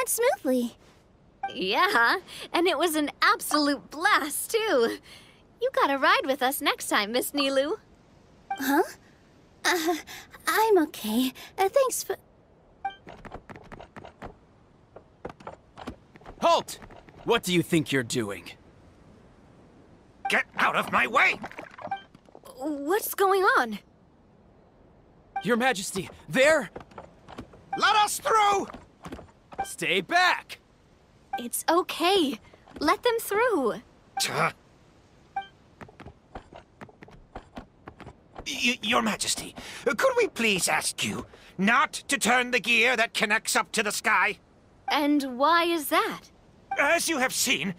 went smoothly. Yeah, and it was an absolute blast, too. You gotta ride with us next time, Miss Nilou. Huh? I'm okay. Thanks for... Halt! What do you think you're doing? Get out of my way! What's going on? Your Majesty, there! Let us through! Stay back! It's okay. Let them through. Your Majesty, could we please ask you not to turn the gear that connects up to the sky? And why is that? As you have seen,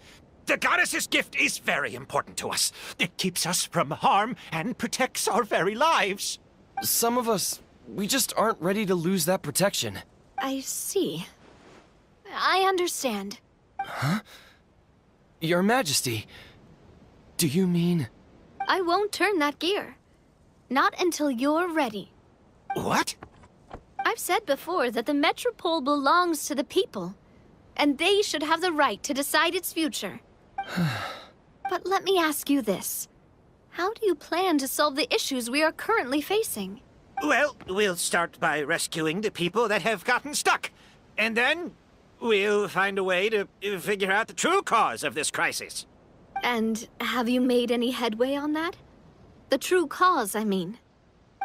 the goddess's gift is very important to us. It keeps us from harm and protects our very lives. Some of us, we just aren't ready to lose that protection. I see. I understand. Huh? Your Majesty, do you mean... I won't turn that gear. Not until you're ready. What? I've said before that the Metropole belongs to the people, and they should have the right to decide its future. But let me ask you this. How do you plan to solve the issues we are currently facing? Well, we'll start by rescuing the people that have gotten stuck. And then we'll find a way to figure out the true cause of this crisis. And have you made any headway on that? The true cause, I mean.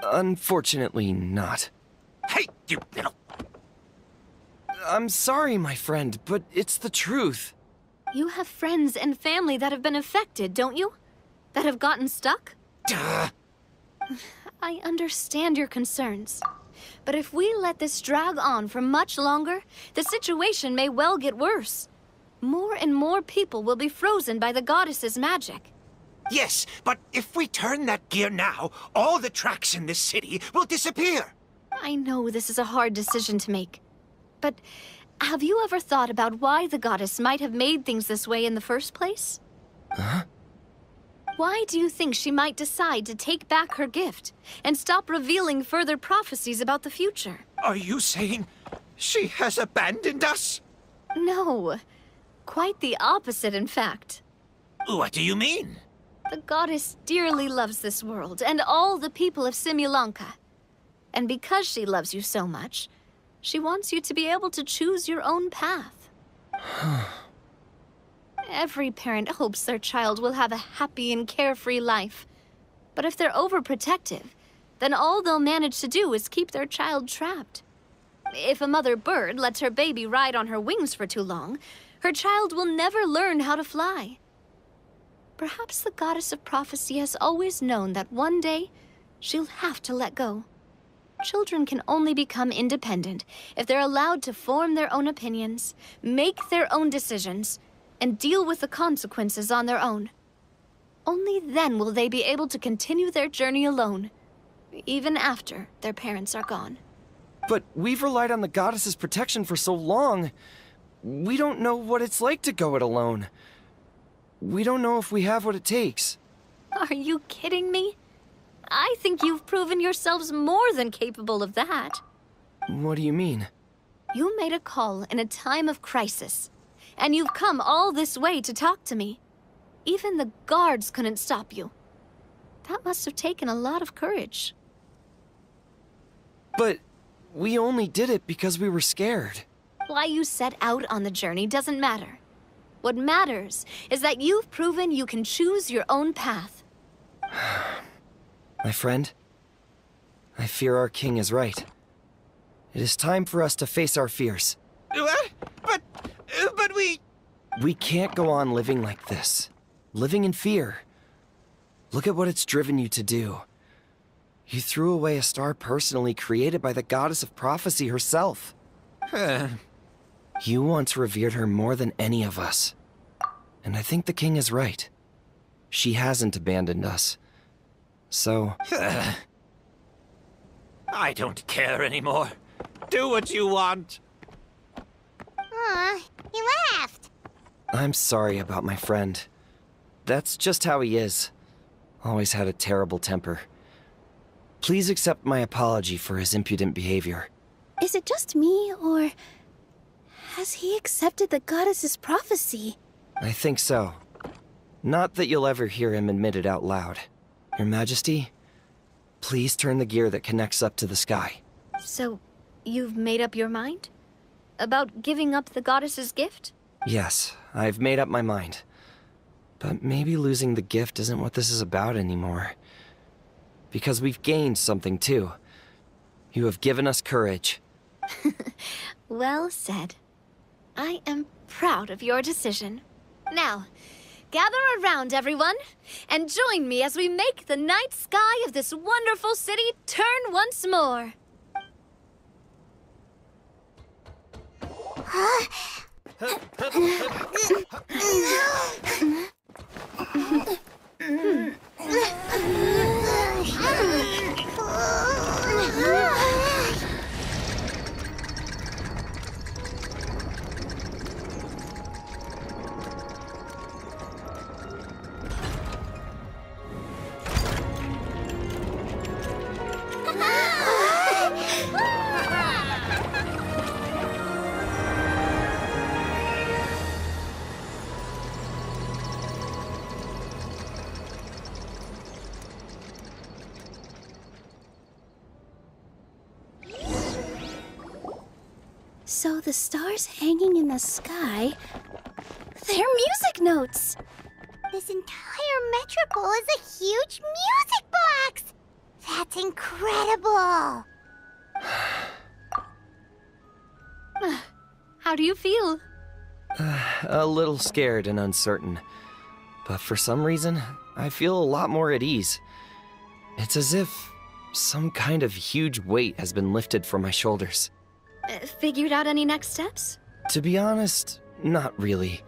Unfortunately not. Hey, you little... I'm sorry, my friend, but it's the truth. You have friends and family that have been affected, don't you? That have gotten stuck? Duh. I understand your concerns. But if we let this drag on for much longer, the situation may well get worse. More and more people will be frozen by the goddess's magic. Yes, but if we turn that gear now, all the tracks in this city will disappear. I know this is a hard decision to make. But have you ever thought about why the goddess might have made things this way in the first place? Huh? Why do you think she might decide to take back her gift and stop revealing further prophecies about the future? Are you saying she has abandoned us? No. Quite the opposite, in fact. What do you mean? The goddess dearly loves this world and all the people of Simulanka. And because she loves you so much, she wants you to be able to choose your own path. Every parent hopes their child will have a happy and carefree life. But if they're overprotective, then all they'll manage to do is keep their child trapped. If a mother bird lets her baby ride on her wings for too long, her child will never learn how to fly. Perhaps the goddess of prophecy has always known that one day she'll have to let go. Children can only become independent if they're allowed to form their own opinions, make their own decisions, and deal with the consequences on their own. Only then will they be able to continue their journey alone, even after their parents are gone. But we've relied on the goddess's protection for so long. We don't know what it's like to go it alone. We don't know if we have what it takes. Are you kidding me? I think you've proven yourselves more than capable of that. What do you mean? You made a call in a time of crisis, and you've come all this way to talk to me. Even the guards couldn't stop you. That must have taken a lot of courage. But we only did it because we were scared. Why you set out on the journey doesn't matter. What matters is that you've proven you can choose your own path. My friend, I fear our king is right. It is time for us to face our fears. What? But we... We can't go on living like this. Living in fear. Look at what it's driven you to do. You threw away a star personally created by the goddess of prophecy herself. You once revered her more than any of us. And I think the king is right. She hasn't abandoned us. So... I don't care anymore. Do what you want. Aw, he laughed. I'm sorry about my friend. That's just how he is. Always had a terrible temper. Please accept my apology for his impudent behavior. Is it just me, or Has he accepted the goddess's prophecy? I think so. Not that you'll ever hear him admit it out loud. Your Majesty, please turn the gear that connects up to the sky. So, you've made up your mind? About giving up the goddess's gift? Yes, I've made up my mind. But maybe losing the gift isn't what this is about anymore. Because we've gained something too. You have given us courage. Well said. I am proud of your decision. Now, gather around, everyone, and join me as we make the night sky of this wonderful city turn once more. So the stars hanging in the sky, they're music notes! This entire metropole is a huge music box! That's incredible! How do you feel? A little scared and uncertain. But for some reason, I feel a lot more at ease. It's as if some kind of huge weight has been lifted from my shoulders. Figured out any next steps? To be honest, not really.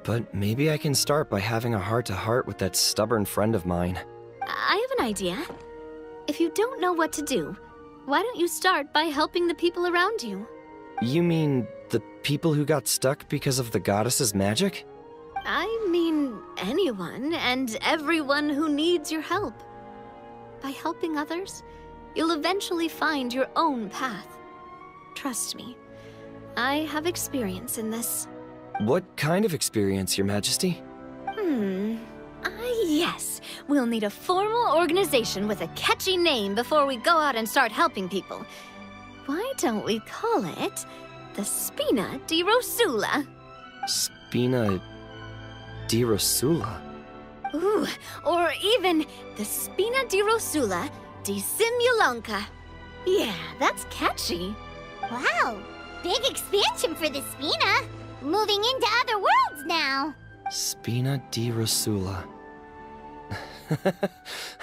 But maybe I can start by having a heart-to-heart with that stubborn friend of mine. I have an idea. If you don't know what to do, why don't you start by helping the people around you? You mean the people who got stuck because of the goddess's magic? I mean anyone and everyone who needs your help. By helping others, you'll eventually find your own path. Trust me, I have experience in this. What kind of experience, Your Majesty? Yes. We'll need a formal organization with a catchy name before we go out and start helping people. Why don't we call it the Spina di Rosula? Spina di Rosula? Ooh, or even the Spina di Rosula di Simulanka. Yeah, that's catchy. Wow! Big expansion for the Spina! Moving into other worlds now! Spina di Rosula.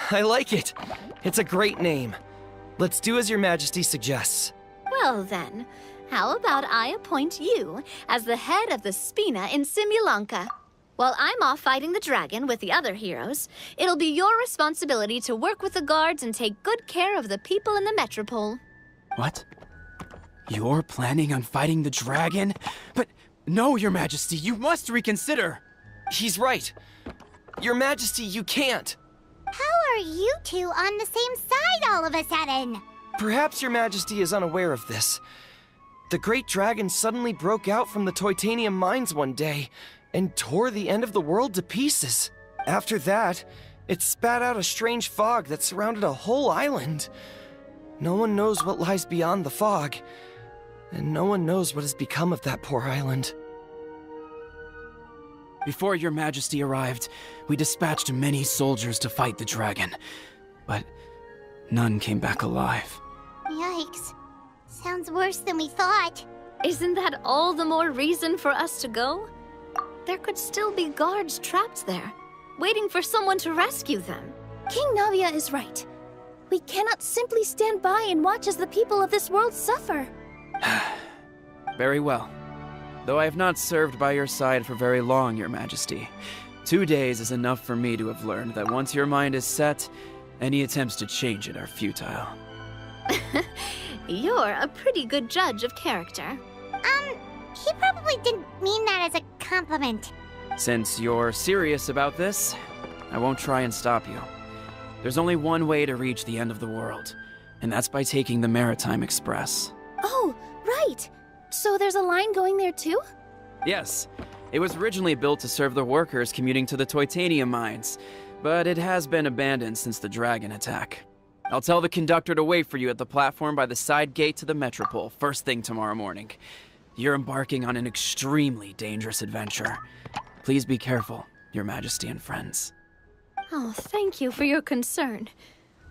I like it! It's a great name. Let's do as Your Majesty suggests. Well then, how about I appoint you as the head of the Spina in Simulanka? While I'm off fighting the dragon with the other heroes, it'll be your responsibility to work with the guards and take good care of the people in the metropole. What? You're planning on fighting the dragon? But no, Your Majesty, you must reconsider! He's right. Your Majesty, you can't. How are you two on the same side all of a sudden? Perhaps Your Majesty is unaware of this. The great dragon suddenly broke out from the Titanium mines one day and tore the end of the world to pieces. After that, it spat out a strange fog that surrounded a whole island. No one knows what lies beyond the fog, and no one knows what has become of that poor island. Before Your Majesty arrived, we dispatched many soldiers to fight the dragon, but none came back alive. Yikes. Sounds worse than we thought. Isn't that all the more reason for us to go? There could still be guards trapped there, waiting for someone to rescue them. King Navia is right. We cannot simply stand by and watch as the people of this world suffer. Very well. Though I have not served by your side for very long, Your Majesty. 2 days is enough for me to have learned that once your mind is set, any attempts to change it are futile. You're a pretty good judge of character. He probably didn't mean that as a compliment. Since you're serious about this, I won't try and stop you. There's only one way to reach the end of the world, and that's by taking the Maritime Express. Oh, right! So there's a line going there too? Yes, it was originally built to serve the workers commuting to the Titanium mines, but it has been abandoned since the dragon attack. I'll tell the conductor to wait for you at the platform by the side gate to the Metropole first thing tomorrow morning. You're embarking on an extremely dangerous adventure. Please be careful, Your Majesty and friends. Oh, thank you for your concern.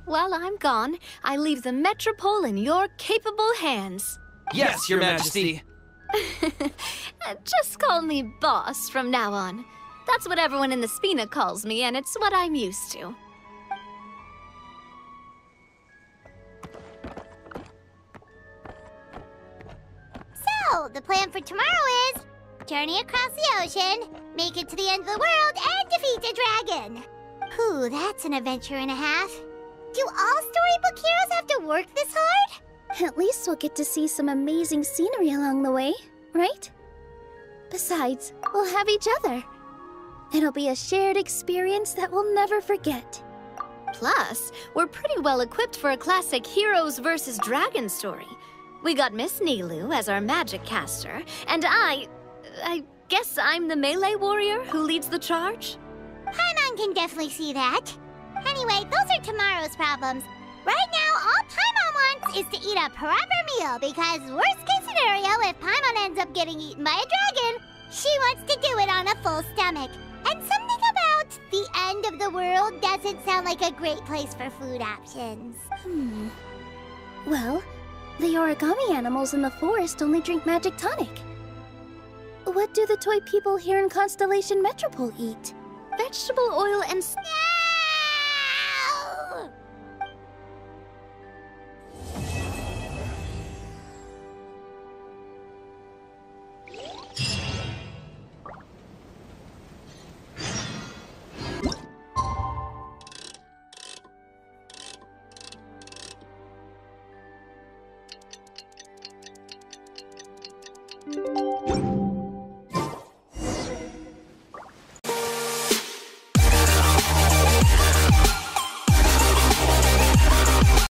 While I'm gone, I leave the Metropole in your capable hands. Yes, Your Majesty! Just call me boss from now on. That's what everyone in the Spina calls me, and it's what I'm used to. So, the plan for tomorrow is journey across the ocean, make it to the end of the world, and defeat a dragon. Whew, that's an adventure and a half. Do all storybook heroes have to work this hard? At least we'll get to see some amazing scenery along the way, right? Besides, we'll have each other. It'll be a shared experience that we'll never forget. Plus, we're pretty well equipped for a classic heroes versus dragon story. We got Miss Nilu as our magic caster, and I guess I'm the melee warrior who leads the charge? Paimon can definitely see that. Anyway, those are tomorrow's problems. Right now, all Paimon wants is to eat a proper meal, because worst case scenario, if Paimon ends up getting eaten by a dragon, she wants to do it on a full stomach. And something about the end of the world doesn't sound like a great place for food options. Well, the origami animals in the forest only drink magic tonic. What do the toy people here in Constellation Metropole eat? Vegetable oil and... Yeah!